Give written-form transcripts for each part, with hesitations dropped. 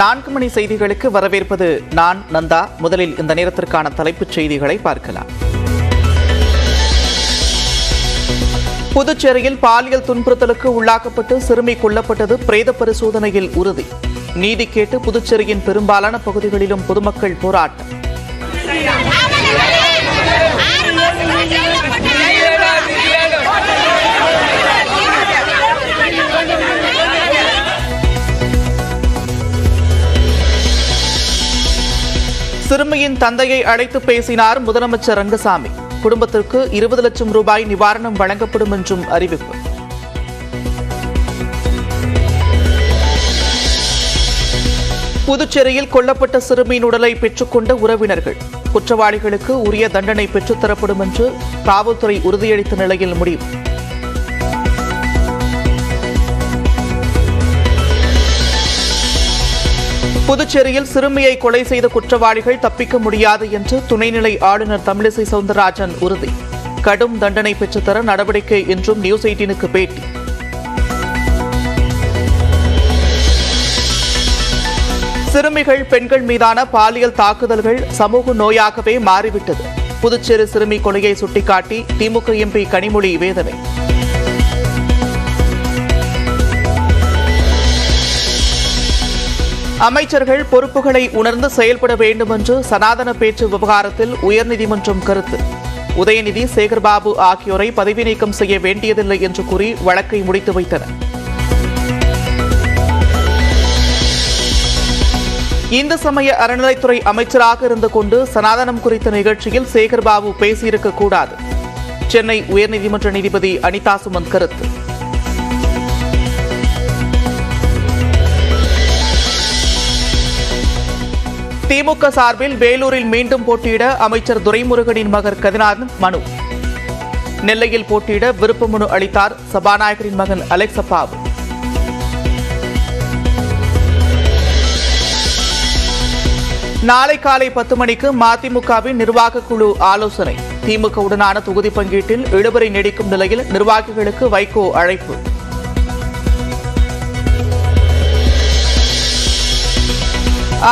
4 மணி செய்திகளுக்கு வரவேற்பது நான் நந்தா. முதலில் இந்த நேரத்திற்கான தலைப்புச் செய்திகளை பார்க்கலாம். புதுச்சேரியில் பாலியல் துன்புறுத்தலுக்கு உள்ளாக்கப்பட்டு சிறுமி கொல்லப்பட்டது பிரேத பரிசோதனையில் உறுதி. நீதி கேட்டு புதுச்சேரியின் பெரும்பாலான பகுதிகளிலும் பொதுமக்கள் போராட்டம். சிறுமியின் தந்தையை அழைத்து பேசினார் முதலமைச்சர் ரங்கசாமி. குடும்பத்திற்கு 20 லட்சம் ரூபாய் நிவாரணம் வழங்கப்படும் என்றும் அறிவிப்பு. புதுச்சேரியில் கொல்லப்பட்ட சிறுமியின் உடலை பெற்றுக்கொண்ட உறவினர்கள். குற்றவாளிகளுக்கு உரிய தண்டனை பெற்றுத்தரப்படும் என்று காவல்துறை உறுதியளித்த நிலையில் முடிவு. புதுச்சேரியில் சிறுமியை கொலை செய்த குற்றவாளிகள் தப்பிக்க முடியாது என்று துணைநிலை ஆளுநர் தமிழிசை சவுந்தரராஜன் உறுதி. கடும் தண்டனை பெற்றுத்தர நடவடிக்கை என்றும் நியூஸ் 18க்கு பேட்டி. சிறுமிகள் பெண்கள் மீதான பாலியல் தாக்குதல்கள் சமூக நோயாகவே மாறிவிட்டது. புதுச்சேரி சிறுமி கொலையை சுட்டிக்காட்டி திமுக எம்பி கனிமொழி வேதனை. அமைச்சர்கள் பொறுப்புகளை உணர்ந்து செயல்பட வேண்டும் என்று சனாதன பேச்சு விவகாரத்தில் உயர்நீதிமன்றம் கருத்து. உதயநிதி, சேகர்பாபு ஆகியோரை பதவி நீக்கம் செய்ய வேண்டியதில்லை என்று கூறி வழக்கை முடித்து வைத்தனர். இந்து சமய அறநிலைத்துறை அமைச்சராக இருந்து கொண்டு சனாதனம் குறித்த நிகழ்ச்சியில் சேகர்பாபு பேசியிருக்கக்கூடாது. சென்னை உயர்நீதிமன்ற நீதிபதி அனிதா சுமந்த் கருத்து. திமுக சார்பில் வேலூரில் மீண்டும் போட்டியிட அமைச்சர் துரைமுருகனின் மகர் கதிநாதன் மனு. நெல்லையில் போட்டியிட விருப்ப மனு அளித்தார் சபாநாயகரின் மகன் அலெக்ஸ் அப்பாவு. நாளை காலை 10 மணிக்கு மதிமுகவின் நிர்வாக குழு ஆலோசனை. திமுகவுடனான தொகுதி பங்கீட்டில் இழுபறி நீடிக்கும் நிலையில் நிர்வாகிகளுக்கு வைகோ அழைப்பு.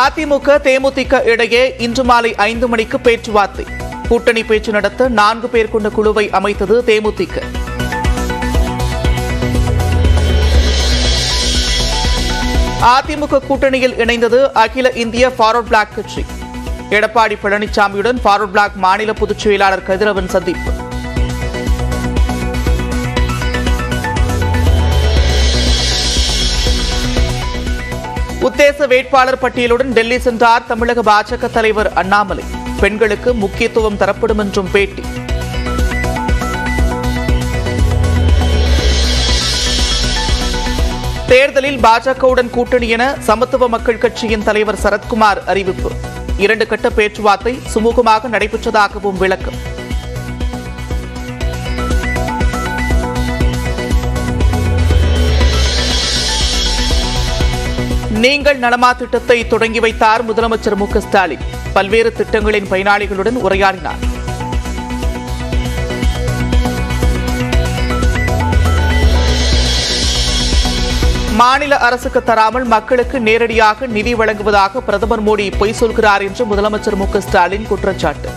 அதிமுக தேமுதிக இடையே இன்று மாலை 5 மணிக்கு பேச்சுவார்த்தை. கூட்டணி பேச்சு நடத்த 4 பேர் கொண்ட குழுவை அமைத்தது தேமுதிக. அதிமுக கூட்டணியில் இணைந்தது அகில இந்திய ஃபார்வர்ட் பிளாக் கட்சி. எடப்பாடி பழனிசாமியுடன் ஃபார்வர்ட் பிளாக் மாநில பொதுச் செயலாளர் கதிரவன் சந்திப்பு. உத்தேச வேட்பாளர் பட்டியலுடன் டெல்லி சென்றார் தமிழக பாஜக தலைவர் அண்ணாமலை. பெண்களுக்கு முக்கியத்துவம் தரப்படும் என்றும் பேட்டி. தேர்தலில் பாஜகவுடன் கூட்டணி என சமத்துவ மக்கள் கட்சியின் தலைவர் சரத்குமார் அறிவிப்பு. 2 கட்ட பேச்சுவார்த்தை சுமூகமாக நடைபெற்றதாகவும் விளக்கம். நீங்கள் நலமா திட்டத்தை தொடங்கி வைத்தார் முதலமைச்சர் மு க ஸ்டாலின். பல்வேறு திட்டங்களின் பயனாளிகளுடன் உரையாடினார். மாநில அரசுக்கு தராமல் மக்களுக்கு நேரடியாக நிதி வழங்குவதாக பிரதமர் மோடி பொய் சொல்கிறார் என்று முதலமைச்சர் மு க ஸ்டாலின் குற்றச்சாட்டு.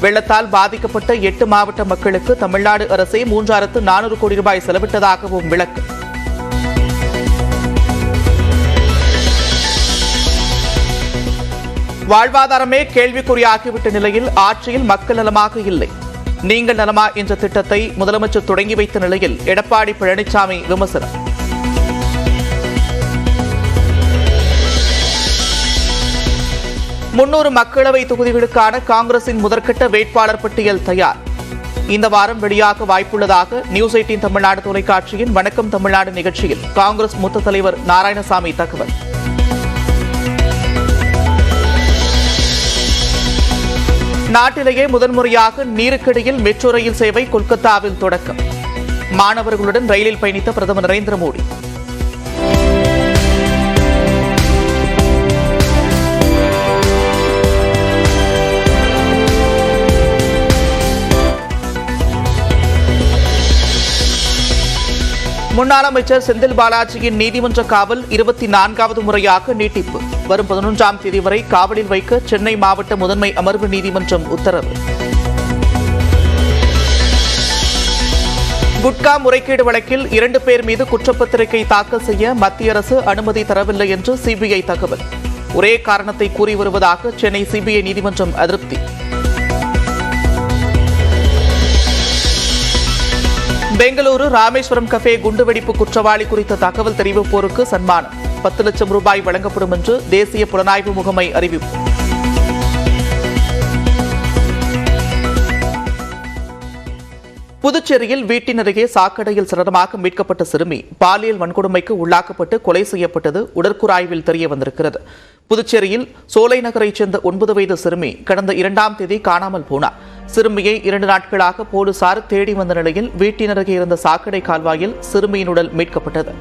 வெள்ளத்தால் பாதிக்கப்பட்ட 8 மாவட்ட மக்களுக்கு தமிழ்நாடு அரசே 3400 கோடி ரூபாய் செலவிட்டதாகவும் விளக்கம். வாழ்வாதாரமே கேள்விக்குறியாகிவிட்ட நிலையில் ஆட்சியில் மக்கள் நலமாக இல்லை. நீங்கள் நலமா என்ற திட்டத்தை முதலமைச்சர் தொடங்கி வைத்த நிலையில் எடப்பாடி பழனிசாமி விமர்சனம். முன்னூறு மக்களவை தொகுதிகளுக்கான காங்கிரசின் முதற்கட்ட வேட்பாளர் பட்டியல் தயார். இந்த வாரம் வெளியாக வாய்ப்புள்ளதாக நியூஸ் 18 தமிழ்நாடு தொலைக்காட்சியின் வணக்கம் தமிழ்நாடு நிகழ்ச்சியில் காங்கிரஸ் மூத்த தலைவர் நாராயணசாமி தகவல். நாட்டிலேயே முதன்முறையாக நீருக்கடியில் மெட்ரோ ரயில் சேவை கொல்கத்தாவில் தொடக்கம். மாணவர்களுடன் ரயிலில் பயணித்த பிரதமர் நரேந்திர மோடி. முன்னாள் அமைச்சர் செந்தில் பாலாஜியின் நீதிமன்ற காவல் 24வது முறையாக நீட்டிப்பு. வரும் 11ஆம் தேதி வரை காவலில் வைக்க சென்னை மாவட்ட முதன்மை அமர்வு நீதிமன்றம் உத்தரவு. குட்கா முறைகேடு வழக்கில் 2 பேர் மீது குற்றப்பத்திரிகை தாக்கல் செய்ய மத்திய அரசு அனுமதி தரவில்லை என்று சிபிஐ தகவல். ஒரே காரணத்தை கூறி வருவதாக சென்னை சிபிஐ நீதிமன்றம் அதிருப்தி. பெங்களூரு ராமேஸ்வரம் கஃபே குண்டுவெடிப்பு குற்றவாளி குறித்த தகவல் தெரிவிப்போருக்கு சன்மானம் 10 லட்சம் ரூபாய் வழங்கப்படும் என்று தேசிய புலனாய்வு முகமை அறிவிப்பு. புதுச்சேரியில் வீட்டின் அருகே சாக்கடையில் சடலமாக மீட்கப்பட்ட சிறுமி பாலியல் வன்கொடுமைக்கு உள்ளாக்கப்பட்டு கொலை செய்யப்பட்டது உடற்கூறாய்வில் தெரிய வந்திருக்கிறது. புதுச்சேரியில் சோலை நகரைச் சேர்ந்த 9 வயது சிறுமி கடந்த 2ஆம் தேதி காணாமல் போனார். சிறுமியை 2 நாட்களாக போலீசார் தேடி வந்த நிலையில் வீட்டின் அருகே இருந்த சாக்கடை கால்வாயில் சிறுமியின் உடல் மீட்கப்பட்டது.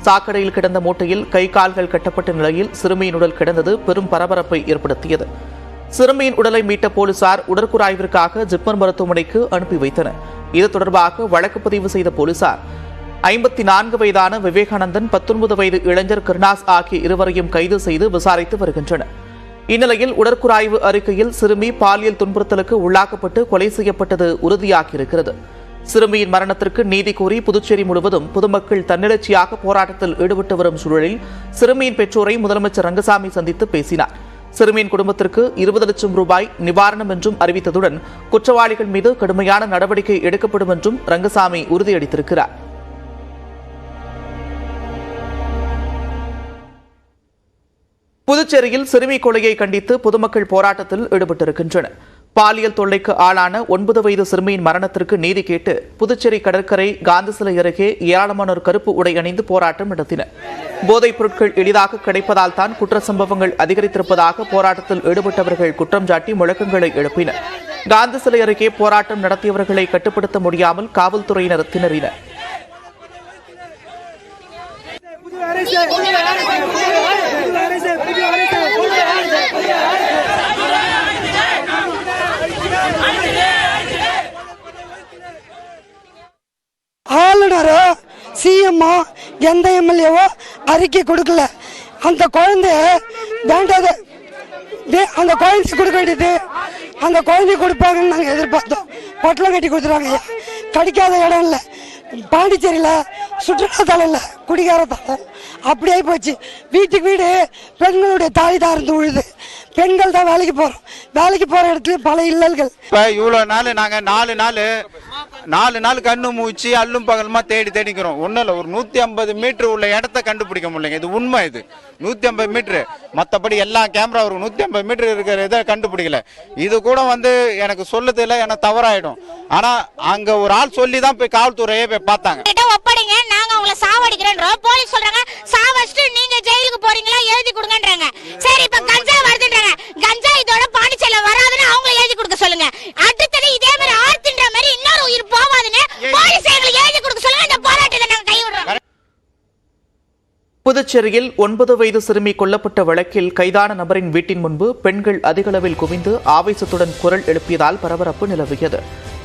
சாக்கடையில் கிடந்த மூட்டையில் கை கால்கள் கட்டப்பட்ட நிலையில் சிறுமியின் உடல் கிடந்தது பெரும் பரபரப்பை ஏற்படுத்தியது. சிறுமியின் உடலை மீட்ட போலீசார் உடற்கூறாய்விற்காக ஜிப்மர் மருத்துவமனைக்கு அனுப்பி வைத்தனர். இது தொடர்பாக வழக்கு பதிவு செய்த போலீசார் 54 வயதான விவேகானந்தன், 19 வயது இளைஞர் கருணாஸ் ஆகிய இருவரையும் கைது செய்து விசாரித்து வருகின்றனர். இந்நிலையில் உடற்கூறாய்வு அறிக்கையில் சிறுமி பாலியல் துன்புறுத்தலுக்கு உள்ளாக்கப்பட்டு கொலை செய்யப்பட்டது உறுதியாகியிருக்கிறது. சிறுமியின் மரணத்திற்கு நீதி கோரி புதுச்சேரி முழுவதும் பொதுமக்கள் தன்னெழுச்சியாக போராட்டத்தில் ஈடுபட்டு வரும் சூழலில் சிறுமியின் பெற்றோரை முதலமைச்சர் ரங்கசாமி சந்தித்து பேசினார். சிறுமியின் குடும்பத்திற்கு 20 லட்சம் ரூபாய் நிவாரணம் என்றும் அறிவித்ததுடன் குற்றவாளிகள் மீது கடுமையான நடவடிக்கை எடுக்கப்படும் என்றும் ரங்கசாமி உறுதியளித்திருக்கிறார். புதுச்சேரியில் சிறுமி கொலையை கண்டித்து பொதுமக்கள் போராட்டத்தில் ஈடுபட்டிருக்கின்றனர். பாலியல் தொல்லைக்கு ஆளான 9 வயது சிறுமியின் மரணத்திற்கு நீதி கேட்டு புதுச்சேரி கடற்கரை காந்தி சிலை அருகே ஏராளமானோர் கருப்பு உடை அணிந்து போராட்டம் நடத்தினர். போதைப் பொருட்கள் எளிதாக கிடைப்பதால் தான் குற்ற சம்பவங்கள் அதிகரித்திருப்பதாக போராட்டத்தில் ஈடுபட்டவர்கள் குற்றம் சாட்டி முழக்கங்களை எழுப்பினர். காந்தி சிலை அருகே போராட்டம் நடத்தியவர்களை கட்டுப்படுத்த முடியாமல் காவல்துறையினர் திணறினர். ஆளுநரோ சிஎம்ஓ எந்த எம்எல்ஏவோ அறிக்கை கொடுக்கல. அந்த குழந்தை வேண்டாத அந்த குழந்தை கொடுக்க வேண்டியது அந்த குழந்தை கொடுப்பாங்கன்னு நாங்கள் எதிர்பார்த்தோம். பொட்டலம் கட்டி கொடுத்துருவாங்க. கிடைக்காத இடம் இல்லை. பாண்டிச்சேரியில் சுற்றுலாத்தலம் குடிகார தலம் அப்படி ஆகி போச்சு. வீட்டுக்கு வீடு பெண்களுடைய தாலி தான் இருந்து உழுது. பெண்கள் தான் வேலைக்கு போகிறோம். வேலைக்கு போகிற இடத்துல பல இல்லல்கள். இப்போ இவ்வளோ நாள் நாங்கள் 4 நாள் கண்ணு மூச்சு அல்லும் பகலுமா தேடிக்கிறோம். ஒன்றும் இல்லை, ஒரு 150 மீட்டர் உள்ள இடத்த கண்டுபிடிக்க முடியலைங்க. இது உண்மை. இது 150 மீட்டரு, மற்றபடி எல்லா கேமரா ஒரு 150 மீட்டர் இருக்கிற இதை கண்டுபிடிக்கல. இது கூட எனக்கு சொல்லுதில்லை, எனக்கு தவறாயிடும். ஆனால் அங்கே ஒரு ஆள் சொல்லி தான் போய் காவல்துறையே போய் பார்த்தாங்க. ஒப்படைங்க, நாங்க அவங்கள சாவடிக்கிறோம். போலீஸ் சொல்றாங்க சாவடிச்சுட்டு நீங்க ஜெயிலுக்கு போறீங்களா எழுதி கொடுங்கன்றாங்க. சரி, இப்ப கஞ்சா வருதுன்றாங்க. கஞ்சா இதோட பாண்டிச்சேரியில வராதுன்னு அவங்கள எழுதி கொடுக்க சொல்லுங்க. அடுத்தது இதே மாதிரி ஆர்த்தின்ற மாதிரி இன்னொரு உயிர் போவாதுன்னு போலீஸ் எங்களுக்கு எழுதி கொடுக்க சொல்லுங்க. இந்த போராட்டத்தை நாங்க கைவிடுறோம். புதுச்சேரியில் 9 வயது சிறுமி கொல்லப்பட்ட வழக்கில் கைதான நபரின் வீட்டின் முன்பு பெண்கள் அதிகளவில் குவிந்து ஆவேசத்துடன் குரல் எழுப்பியதால் பரபரப்பு நிலவியது.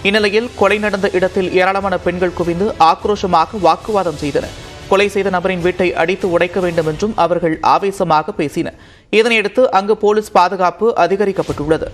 இந்நிலையில் கொலை நடந்த இடத்தில் ஏராளமான பெண்கள் குவிந்து ஆக்ரோஷமாக வாக்குவாதம் செய்தனர். கொலை செய்த நபரின் வீட்டை அடித்து உடைக்க வேண்டும் என்றும் அவர்கள் ஆவேசமாக பேசினர். இதனையடுத்து அங்கு போலீஸ் பாதுகாப்பு அதிகரிக்கப்பட்டுள்ளது.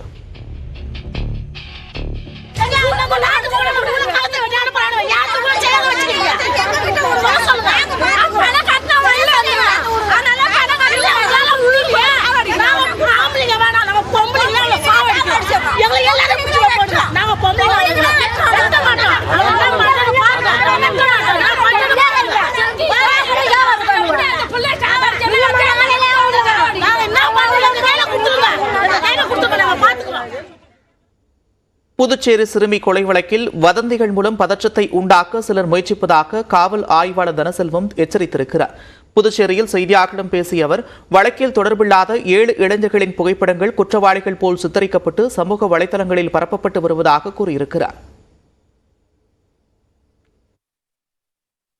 புதுச்சேரி சிறுமி கொலை வழக்கில் வதந்திகள் மூலம் பதற்றத்தை உண்டாக்க சிலர் முயற்சிப்பதாக காவல் ஆய்வாளர் தனசெல்வம் எச்சரித்திருக்கிறார். புதுச்சேரியில் செய்தியாளர்களிடம் பேசிய அவர், வழக்கில் தொடர்பில்லாத 7 இளைஞர்களின் புகைப்படங்கள் குற்றவாளிகள் போல் சித்தரிக்கப்பட்டு சமூக வலைதளங்களில் பரப்பப்பட்டு வருவதாக கூறியிருக்கிறார்.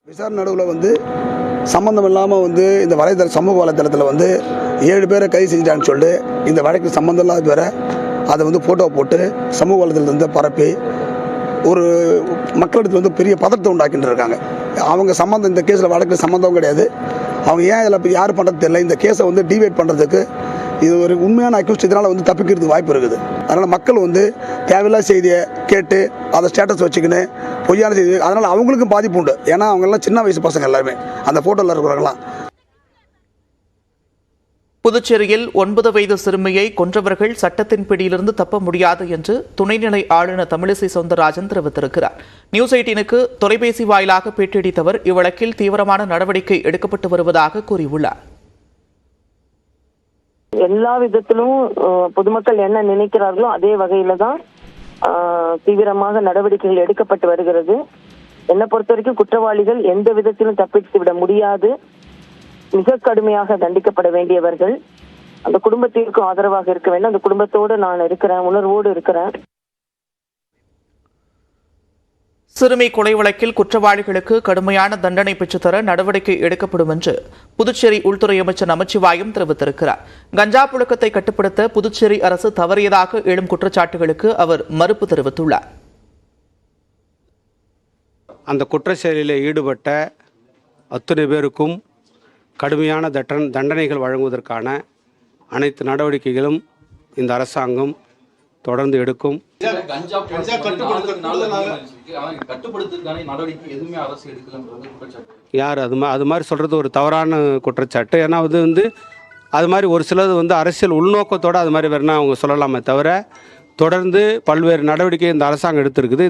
விசாரணை நடுவில் சம்பந்தம் இல்லாமல் இந்த சமூக வலைதளத்தில் 7 பேரை கைது செஞ்சான்னு சொல்லிட்டு இந்த வழக்கு சம்பந்தம் இல்லாத பேரை அதை ஃபோட்டோ போட்டு சமூக வலைதளத்தில் பரப்பி ஒரு மக்களிடத்தில் வந்து பெரிய பதட்டத்தை உண்டாக்கிட்டு இருக்காங்க. அவங்க சம்மந்தம் இந்த கேஸில் வழக்கு சம்மந்தம் கிடையாது. அவங்க ஏன் இதில் யார் பண்ணுறது தெரியல. இந்த கேஸை வந்து டிவைட் பண்ணுறதுக்கு இது ஒரு உண்மையான அக்யூஸ்ட், இதனால் வந்து தப்பிக்கிறதுக்கு வாய்ப்பு இருக்குது. அதனால் மக்கள் வந்து தேவையில்லாத செய்தியை கேட்டு அதை ஸ்டேட்டஸ் வச்சுக்கின்னு பொய்யான செய்தி, அதனால் அவங்களுக்கும் பாதிப்பு உண்டு. ஏன்னா அவங்கெல்லாம் சின்ன வயசு பசங்க எல்லாருமே, அந்த ஃபோட்டோவில் இருக்கிறவங்களாம். புதுச்சேரியில் 9 வயது சிறுமியை கொன்றவர்கள் சட்டத்தின் பிடியிலிருந்து தப்ப முடியாது என்று துணைநிலை ஆளுநர் தமிழிசை சவுந்தரராஜன் தெரிவித்திருக்கிறார். நியூஸ் 18க்கு தொலைபேசி வாயிலாக பேட்டியளித்தவர் இவ்வழக்கில் தீவிரமான நடவடிக்கை எடுக்கப்பட்டு வருவதாக கூறியுள்ளார். எல்லா விதத்திலும் பொதுமக்கள் என்ன நினைக்கிறார்களோ அதே வகையில தான் தீவிரமாக நடவடிக்கைகள் எடுக்கப்பட்டு வருகிறது. என்னை பொறுத்த வரைக்கும் குற்றவாளிகள் எந்த விதத்திலும் தப்பித்து விட முடியாது. மிக கடுமையாக தண்டிக்கப்பட வேண்டியவர்கள். அந்த குடும்பத்திற்கு ஆதரவாக இருக்க வேண்டும். அந்த குடும்பத்தோடு நான் இருக்கிறேன், உணர்வோடு இருக்கிறேன். சிறுமி கொலை வழக்கில் குற்றவாளிகளுக்கு கடுமையான தண்டனை பெற்றுத்தர நடவடிக்கை எடுக்கப்படும் என்று புதுச்சேரி உள்துறை அமைச்சர் நமச்சிவாயம் தெரிவித்திருக்கிறார். கஞ்சா புழக்கத்தை கட்டுப்படுத்த புதுச்சேரி அரசு தவறியதாக எழும் குற்றச்சாட்டுகளுக்கு அவர் மறுப்பு தெரிவித்துள்ளார். அந்த குற்ற செயலில் ஈடுபட்ட அத்தனை பேருக்கும் கடுமையான தண்டனைகள் வழங்குவதற்கான அனைத்து நடவடிக்கைகளும் இந்த அரசாங்கம் தொடர்ந்து எடுக்கும். யார் அது மாதிரி சொல்கிறது ஒரு தவறான குற்றச்சாட்டு. ஏன்னா அது மாதிரி ஒரு சிலது அரசியல் உள்நோக்கத்தோடு அது மாதிரி வேணா அவங்க சொல்லலாமே தவிர தொடர்ந்து பல்வேறு நடவடிக்கை இந்த அரசாங்கம் எடுத்திருக்குது.